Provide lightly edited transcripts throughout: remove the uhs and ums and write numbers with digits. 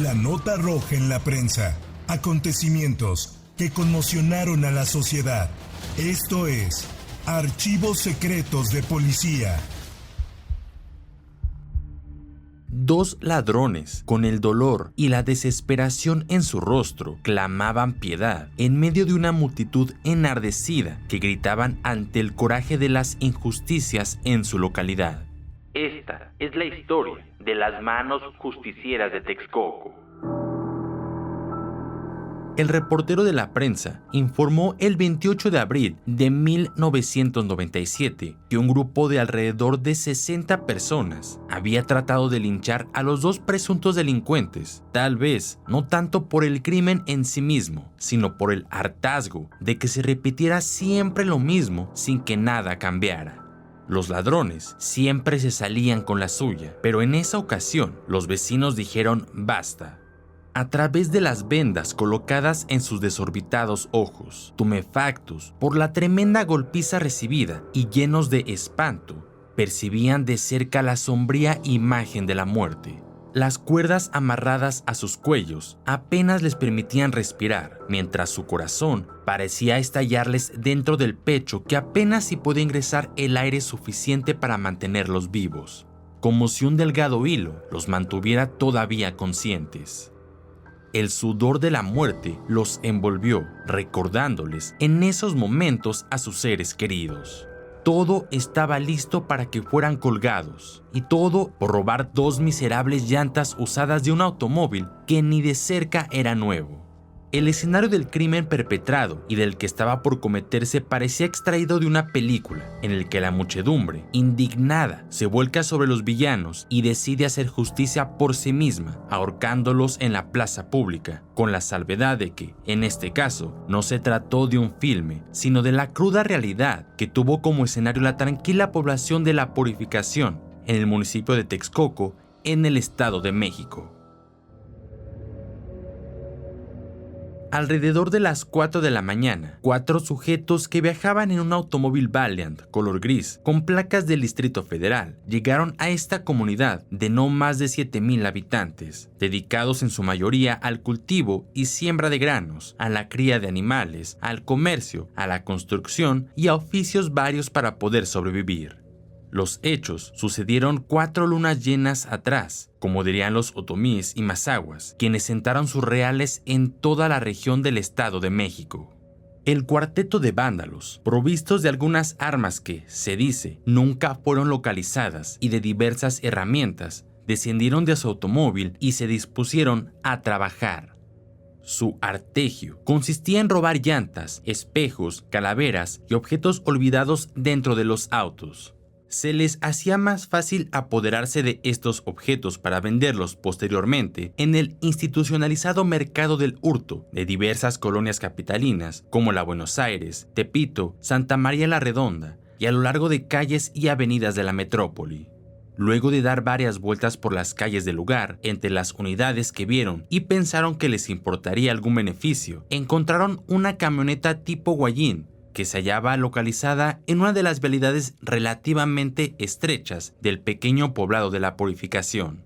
La nota roja en la prensa. Acontecimientos que conmocionaron a la sociedad. Esto es Archivos Secretos de Policía. Dos ladrones, con el dolor y la desesperación en su rostro, clamaban piedad en medio de una multitud enardecida que gritaban ante el coraje de las injusticias en su localidad. Esta es la historia de las manos justicieras de Texcoco. El reportero de la prensa informó el 28 de abril de 1997 que un grupo de alrededor de 60 personas había tratado de linchar a los dos presuntos delincuentes, tal vez no tanto por el crimen en sí mismo, sino por el hartazgo de que se repitiera siempre lo mismo sin que nada cambiara. Los ladrones siempre se salían con la suya, pero en esa ocasión los vecinos dijeron basta. A través de las vendas colocadas en sus desorbitados ojos, tumefactos por la tremenda golpiza recibida y llenos de espanto, percibían de cerca la sombría imagen de la muerte. Las cuerdas amarradas a sus cuellos apenas les permitían respirar, mientras su corazón parecía estallarles dentro del pecho que apenas si podía ingresar el aire suficiente para mantenerlos vivos, como si un delgado hilo los mantuviera todavía conscientes. El sudor de la muerte los envolvió, recordándoles en esos momentos a sus seres queridos. Todo estaba listo para que fueran colgados, y todo por robar dos miserables llantas usadas de un automóvil que ni de cerca era nuevo. El escenario del crimen perpetrado y del que estaba por cometerse parecía extraído de una película, en el que la muchedumbre, indignada, se vuelca sobre los villanos y decide hacer justicia por sí misma, ahorcándolos en la plaza pública, con la salvedad de que, en este caso, no se trató de un filme, sino de la cruda realidad que tuvo como escenario la tranquila población de La Purificación, en el municipio de Texcoco, en el Estado de México. Alrededor de las 4 de la mañana, 4 sujetos que viajaban en un automóvil Valiant color gris con placas del Distrito Federal llegaron a esta comunidad de no más de 7,000 habitantes, dedicados en su mayoría al cultivo y siembra de granos, a la cría de animales, al comercio, a la construcción y a oficios varios para poder sobrevivir. Los hechos sucedieron 4 lunas llenas atrás, como dirían los otomíes y mazahuas, quienes sentaron sus reales en toda la región del Estado de México. El cuarteto de vándalos, provistos de algunas armas que, se dice, nunca fueron localizadas y de diversas herramientas, descendieron de su automóvil y se dispusieron a trabajar. Su artegio consistía en robar llantas, espejos, calaveras y objetos olvidados dentro de los autos. Se les hacía más fácil apoderarse de estos objetos para venderlos posteriormente en el institucionalizado mercado del hurto de diversas colonias capitalinas como la Buenos Aires, Tepito, Santa María la Redonda y a lo largo de calles y avenidas de la metrópoli. Luego de dar varias vueltas por las calles del lugar, entre las unidades que vieron y pensaron que les importaría algún beneficio, encontraron una camioneta tipo Guayín que se hallaba localizada en una de las vialidades relativamente estrechas del pequeño poblado de La Purificación.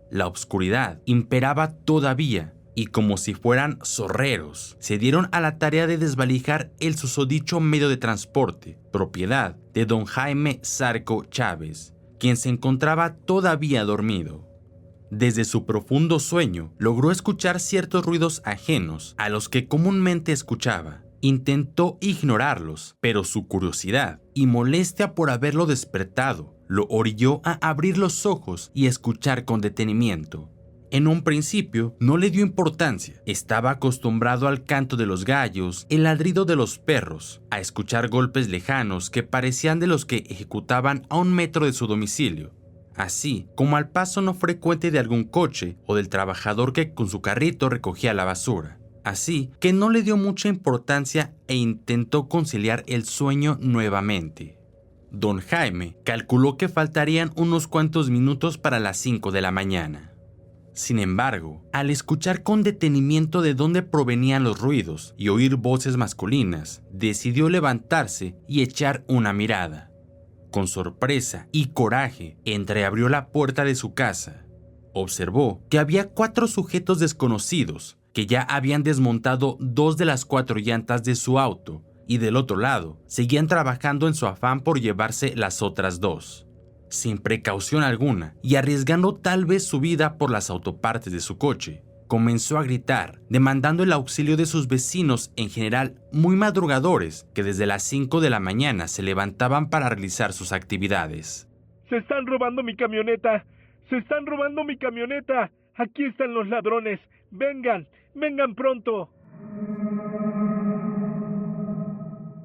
La oscuridad imperaba todavía y, como si fueran zorreros, se dieron a la tarea de desvalijar el susodicho medio de transporte, propiedad de don Jaime Zarco Chávez, quien se encontraba todavía dormido. Desde su profundo sueño logró escuchar ciertos ruidos ajenos a los que comúnmente escuchaba. Intentó ignorarlos, pero su curiosidad y molestia por haberlo despertado lo orilló a abrir los ojos y escuchar con detenimiento. En un principio no le dio importancia, estaba acostumbrado al canto de los gallos, el ladrido de los perros, a escuchar golpes lejanos que parecían de los que ejecutaban a 1 metro de su domicilio, así como al paso no frecuente de algún coche o del trabajador que con su carrito recogía la basura. Así que no le dio mucha importancia e intentó conciliar el sueño nuevamente. Don Jaime calculó que faltarían unos cuantos minutos para las 5 de la mañana. Sin embargo, al escuchar con detenimiento de dónde provenían los ruidos y oír voces masculinas, decidió levantarse y echar una mirada. Con sorpresa y coraje, entreabrió la puerta de su casa. observó que había 4 sujetos desconocidos que ya habían desmontado 2 de las 4 llantas de su auto y del otro lado seguían trabajando en su afán por llevarse las otras 2. Sin precaución alguna y arriesgando tal vez su vida por las autopartes de su coche, comenzó a gritar, demandando el auxilio de sus vecinos, en general muy madrugadores, que desde las 5 de la mañana se levantaban para realizar sus actividades. ¡Se están robando mi camioneta! ¡Se están robando mi camioneta! ¡Aquí están los ladrones! ¡Vengan! ¡Vengan pronto!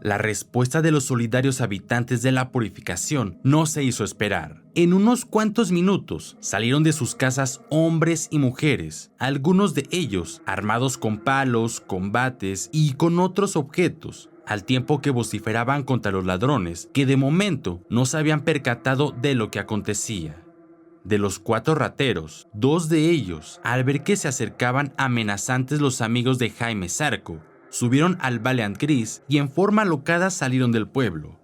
La respuesta de los solidarios habitantes de la Purificación no se hizo esperar. En unos cuantos minutos salieron de sus casas hombres y mujeres, algunos de ellos armados con palos, con bates y con otros objetos, al tiempo que vociferaban contra los ladrones que de momento no se habían percatado de lo que acontecía. De los 4 rateros, 2 de ellos, al ver que se acercaban amenazantes los amigos de Jaime Zarco, subieron al Valiant gris y en forma alocada salieron del pueblo,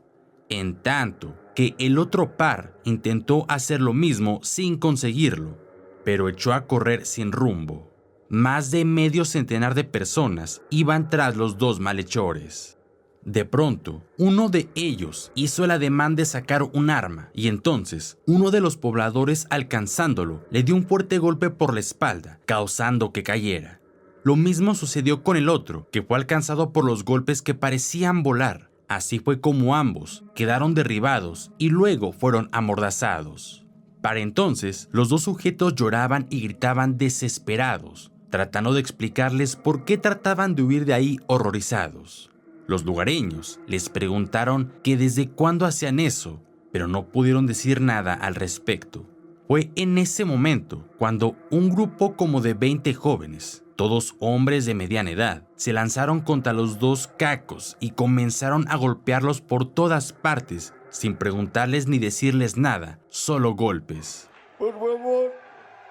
en tanto que el otro par intentó hacer lo mismo sin conseguirlo, pero echó a correr sin rumbo. Más de medio centenar de personas iban tras los 2 malhechores. De pronto, uno de ellos hizo el ademán de sacar un arma y entonces uno de los pobladores, alcanzándolo, le dio un fuerte golpe por la espalda, causando que cayera. Lo mismo sucedió con el otro, que fue alcanzado por los golpes que parecían volar. Así fue como ambos quedaron derribados y luego fueron amordazados. Para entonces, los 2 sujetos lloraban y gritaban desesperados, tratando de explicarles por qué trataban de huir de ahí horrorizados. Los lugareños les preguntaron que desde cuándo hacían eso, pero no pudieron decir nada al respecto. Fue en ese momento cuando un grupo como de 20 jóvenes, todos hombres de mediana edad, se lanzaron contra los 2 cacos y comenzaron a golpearlos por todas partes, sin preguntarles ni decirles nada, solo golpes. Por favor,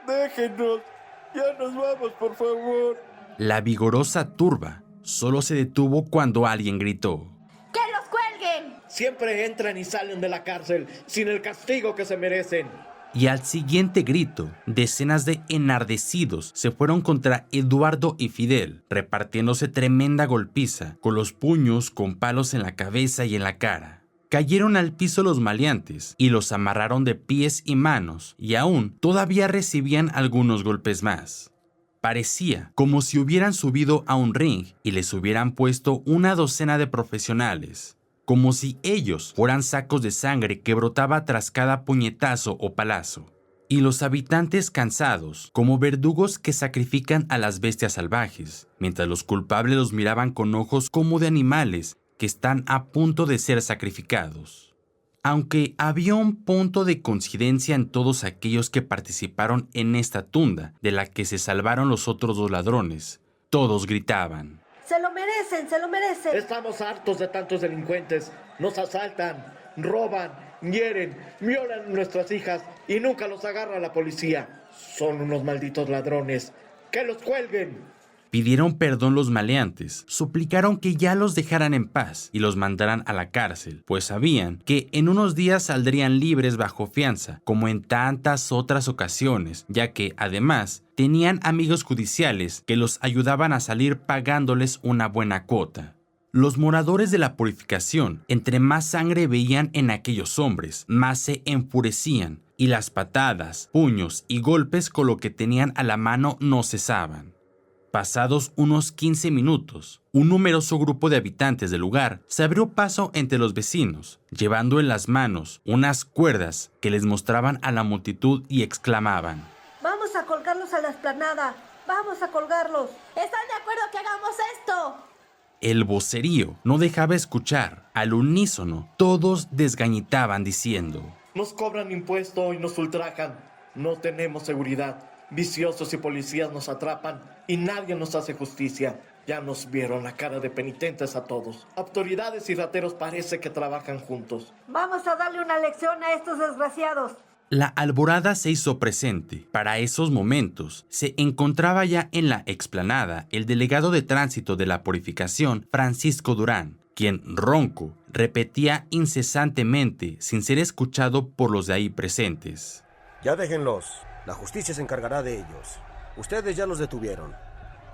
déjenos. Ya nos vamos, por favor. La vigorosa turba solo se detuvo cuando alguien gritó: ¡Que los cuelguen! Siempre entran y salen de la cárcel sin el castigo que se merecen. Y al siguiente grito, decenas de enardecidos se fueron contra Eduardo y Fidel, repartiéndose tremenda golpiza, con los puños con palos en la cabeza y en la cara. Cayeron al piso los maleantes y los amarraron de pies y manos, y aún todavía recibían algunos golpes más. Parecía como si hubieran subido a un ring y les hubieran puesto una docena de profesionales, como si ellos fueran sacos de sangre que brotaba tras cada puñetazo o palazo. Y los habitantes cansados, como verdugos que sacrifican a las bestias salvajes, mientras los culpables los miraban con ojos como de animales que están a punto de ser sacrificados. Aunque había un punto de coincidencia en todos aquellos que participaron en esta tunda de la que se salvaron los otros 2 ladrones, todos gritaban: ¡Se lo merecen, se lo merecen! Estamos hartos de tantos delincuentes. Nos asaltan, roban, hieren, violan a nuestras hijas y nunca los agarra la policía. Son unos malditos ladrones. ¡Que los cuelguen! Pidieron perdón los maleantes, suplicaron que ya los dejaran en paz y los mandaran a la cárcel, pues sabían que en unos días saldrían libres bajo fianza, como en tantas otras ocasiones, ya que, además, tenían amigos judiciales que los ayudaban a salir pagándoles una buena cuota. Los moradores de la Purificación, entre más sangre veían en aquellos hombres, más se enfurecían, y las patadas, puños y golpes con lo que tenían a la mano no cesaban. Pasados unos 15 minutos, un numeroso grupo de habitantes del lugar se abrió paso entre los vecinos, llevando en las manos unas cuerdas que les mostraban a la multitud y exclamaban: ¡Vamos a colgarlos a la explanada! ¡Vamos a colgarlos! ¿Están de acuerdo que hagamos esto? El vocerío no dejaba escuchar. Al unísono, todos desgañitaban diciendo: Nos cobran impuesto y nos ultrajan. No tenemos seguridad. Viciosos y policías nos atrapan y nadie nos hace justicia. Ya nos vieron la cara de penitentes a todos. Autoridades y rateros parece que trabajan juntos. ¡Vamos a darle una lección a estos desgraciados! La alborada se hizo presente. Para esos momentos, se encontraba ya en la explanada el delegado de tránsito de la Purificación, Francisco Durán, quien, ronco, repetía incesantemente sin ser escuchado por los de ahí presentes: Ya déjenlos. La justicia se encargará de ellos. Ustedes ya los detuvieron.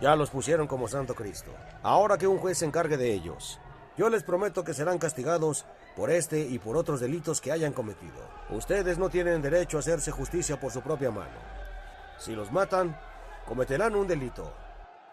Ya los pusieron como Santo Cristo. Ahora que un juez se encargue de ellos. Yo les prometo que serán castigados por este y por otros delitos que hayan cometido. Ustedes no tienen derecho a hacerse justicia por su propia mano. Si los matan, cometerán un delito.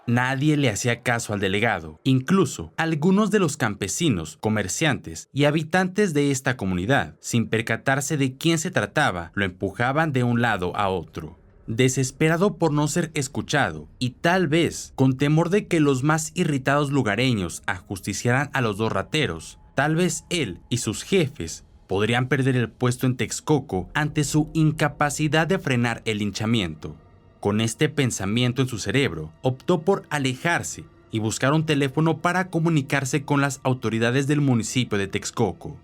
Nadie le hacía caso al delegado. Incluso algunos de los campesinos, comerciantes y habitantes de esta comunidad, sin percatarse de quién se trataba, lo empujaban de un lado a otro. Desesperado por no ser escuchado y tal vez con temor de que los más irritados lugareños ajusticiaran a los dos rateros, tal vez él y sus jefes podrían perder el puesto en Texcoco ante su incapacidad de frenar el linchamiento. Con este pensamiento en su cerebro, optó por alejarse y buscar un teléfono para comunicarse con las autoridades del municipio de Texcoco.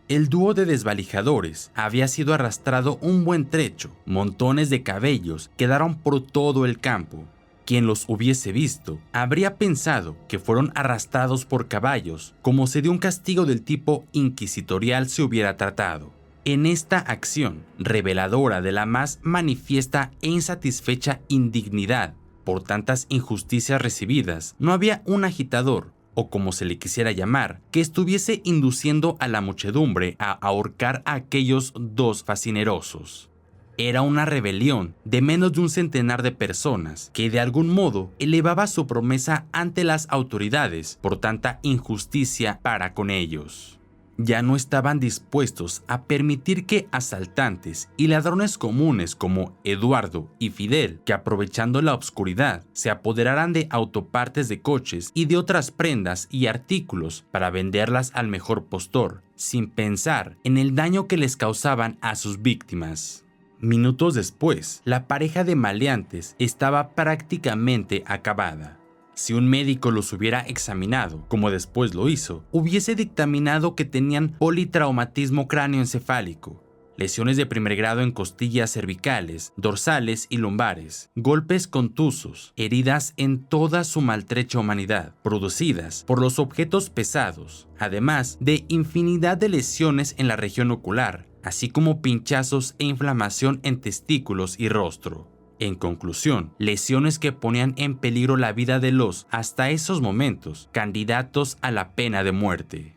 El dúo de desvalijadores había sido arrastrado un buen trecho. Montones de cabellos quedaron por todo el campo. Quien los hubiese visto habría pensado que fueron arrastrados por caballos, como si de un castigo del tipo inquisitorial se hubiera tratado. En esta acción, reveladora de la más manifiesta e insatisfecha indignidad por tantas injusticias recibidas, no había un agitador, o como se le quisiera llamar, que estuviese induciendo a la muchedumbre a ahorcar a aquellos dos fascinerosos. Era una rebelión de menos de un centenar de personas que de algún modo elevaba su promesa ante las autoridades por tanta injusticia para con ellos. Ya no estaban dispuestos a permitir que asaltantes y ladrones comunes como Eduardo y Fidel, que aprovechando la oscuridad, se apoderaran de autopartes de coches y de otras prendas y artículos para venderlas al mejor postor, sin pensar en el daño que les causaban a sus víctimas. Minutos después, la pareja de maleantes estaba prácticamente acabada. Si un médico los hubiera examinado, como después lo hizo, hubiese dictaminado que tenían politraumatismo cráneoencefálico, lesiones de primer grado en costillas cervicales, dorsales y lumbares, golpes contusos, heridas en toda su maltrecha humanidad, producidas por los objetos pesados, además de infinidad de lesiones en la región ocular, así como pinchazos e inflamación en testículos y rostro. En conclusión, lesiones que ponían en peligro la vida de los, hasta esos momentos, candidatos a la pena de muerte.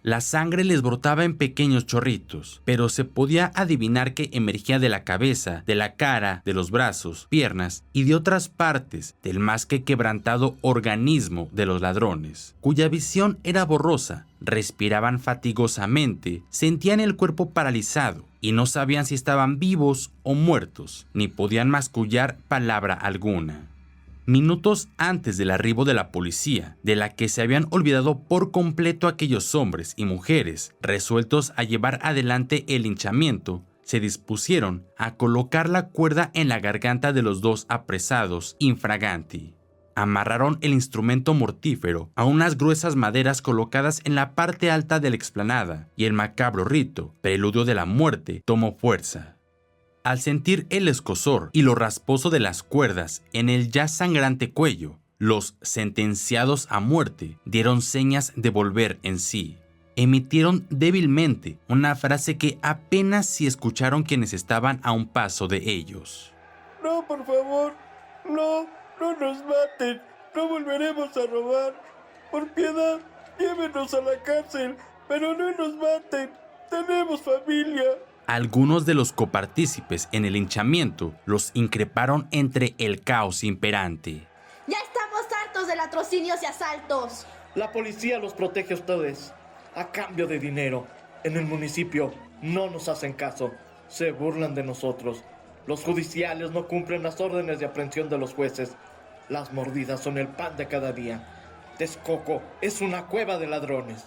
La sangre les brotaba en pequeños chorritos, pero se podía adivinar que emergía de la cabeza, de la cara, de los brazos, piernas y de otras partes del más que quebrantado organismo de los ladrones, cuya visión era borrosa, respiraban fatigosamente, sentían el cuerpo paralizado y no sabían si estaban vivos o muertos, ni podían mascullar palabra alguna. Minutos antes del arribo de la policía, de la que se habían olvidado por completo aquellos hombres y mujeres resueltos a llevar adelante el linchamiento, se dispusieron a colocar la cuerda en la garganta de los dos apresados infraganti. Amarraron el instrumento mortífero a unas gruesas maderas colocadas en la parte alta de la explanada y el macabro rito, preludio de la muerte, tomó fuerza. Al sentir el escozor y lo rasposo de las cuerdas en el ya sangrante cuello, los sentenciados a muerte dieron señas de volver en sí. Emitieron débilmente una frase que apenas si escucharon quienes estaban a un paso de ellos. No, por favor, no nos maten, no volveremos a robar. Por piedad, llévenos a la cárcel, pero no nos maten, tenemos familia. Algunos de los copartícipes en el linchamiento los increparon entre el caos imperante. Ya estamos hartos de latrocinios y asaltos. La policía los protege a ustedes, a cambio de dinero. En el municipio no nos hacen caso, se burlan de nosotros. Los judiciales no cumplen las órdenes de aprehensión de los jueces. Las mordidas son el pan de cada día. Texcoco es una cueva de ladrones.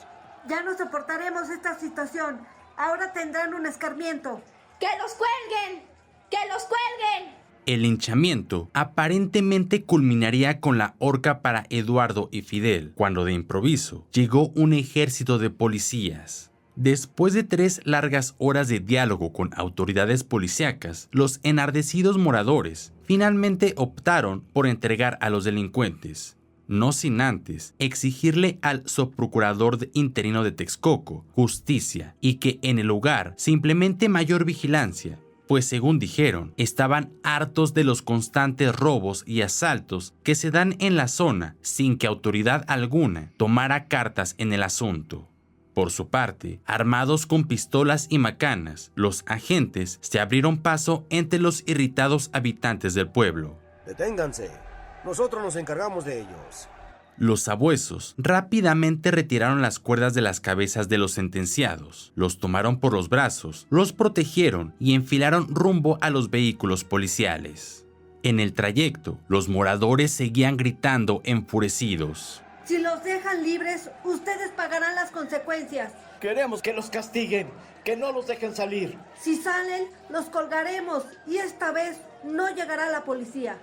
Ya no soportaremos esta situación. Ahora tendrán un escarmiento. ¡Que los cuelguen! ¡Que los cuelguen! El linchamiento aparentemente culminaría con la horca para Eduardo y Fidel, cuando de improviso llegó un ejército de policías. Después de 3 largas horas de diálogo con autoridades policíacas, los enardecidos moradores finalmente optaron por entregar a los delincuentes, no sin antes exigirle al subprocurador interino de Texcoco justicia y que en el lugar se implemente mayor vigilancia, pues según dijeron, estaban hartos de los constantes robos y asaltos que se dan en la zona sin que autoridad alguna tomara cartas en el asunto. Por su parte, armados con pistolas y macanas, los agentes se abrieron paso entre los irritados habitantes del pueblo. Deténganse, nosotros nos encargamos de ellos. Los sabuesos rápidamente retiraron las cuerdas de las cabezas de los sentenciados, los tomaron por los brazos, los protegieron y enfilaron rumbo a los vehículos policiales. En el trayecto, los moradores seguían gritando enfurecidos. Si los dejan libres, ustedes pagarán las consecuencias. Queremos que los castiguen, que no los dejen salir. Si salen, los colgaremos y esta vez no llegará la policía.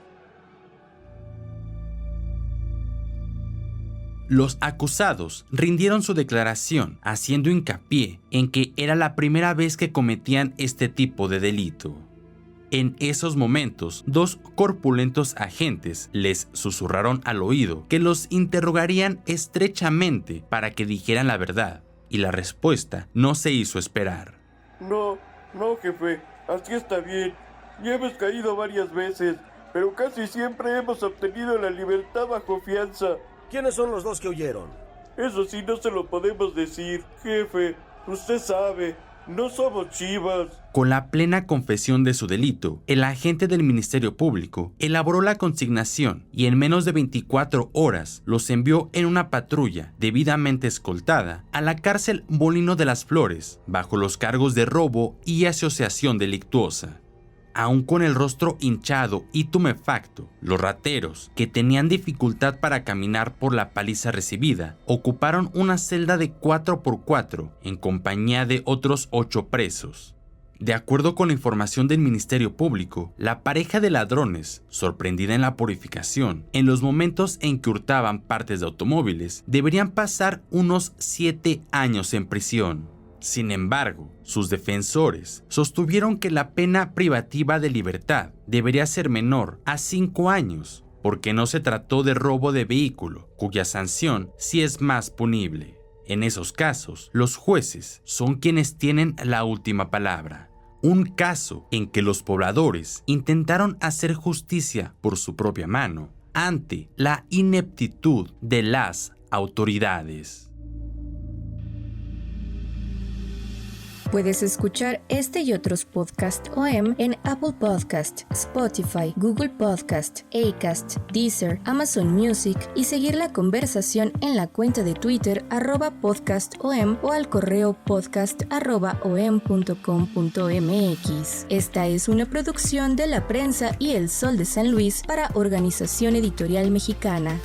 Los acusados rindieron su declaración, haciendo hincapié en que era la primera vez que cometían este tipo de delito. En esos momentos, 2 corpulentos agentes les susurraron al oído que los interrogarían estrechamente para que dijeran la verdad, y la respuesta no se hizo esperar. No, jefe, así está bien. Ya hemos caído varias veces, pero casi siempre hemos obtenido la libertad bajo fianza. ¿Quiénes son los 2 que huyeron? Eso sí no se lo podemos decir, jefe. Usted sabe, no somos chivas. Con la plena confesión de su delito, el agente del Ministerio Público elaboró la consignación y en menos de 24 horas los envió en una patrulla debidamente escoltada a la cárcel Molino de las Flores, bajo los cargos de robo y asociación delictuosa. Aún con el rostro hinchado y tumefacto, los rateros, que tenían dificultad para caminar por la paliza recibida, ocuparon una celda de 4x4 en compañía de otros 8 presos. De acuerdo con la información del Ministerio Público, la pareja de ladrones, sorprendida en la purificación, en los momentos en que hurtaban partes de automóviles, deberían pasar unos 7 años en prisión. Sin embargo, sus defensores sostuvieron que la pena privativa de libertad debería ser menor a 5 años, porque no se trató de robo de vehículo, cuya sanción sí es más punible. En esos casos, los jueces son quienes tienen la última palabra. Un caso en que los pobladores intentaron hacer justicia por su propia mano ante la ineptitud de las autoridades. Puedes escuchar este y otros podcasts OM en Apple Podcast, Spotify, Google Podcast, Acast, Deezer, Amazon Music y seguir la conversación en la cuenta de Twitter @podcastom o al correo podcast@om.com.mx. Esta es una producción de La Prensa y El Sol de San Luis para Organización Editorial Mexicana.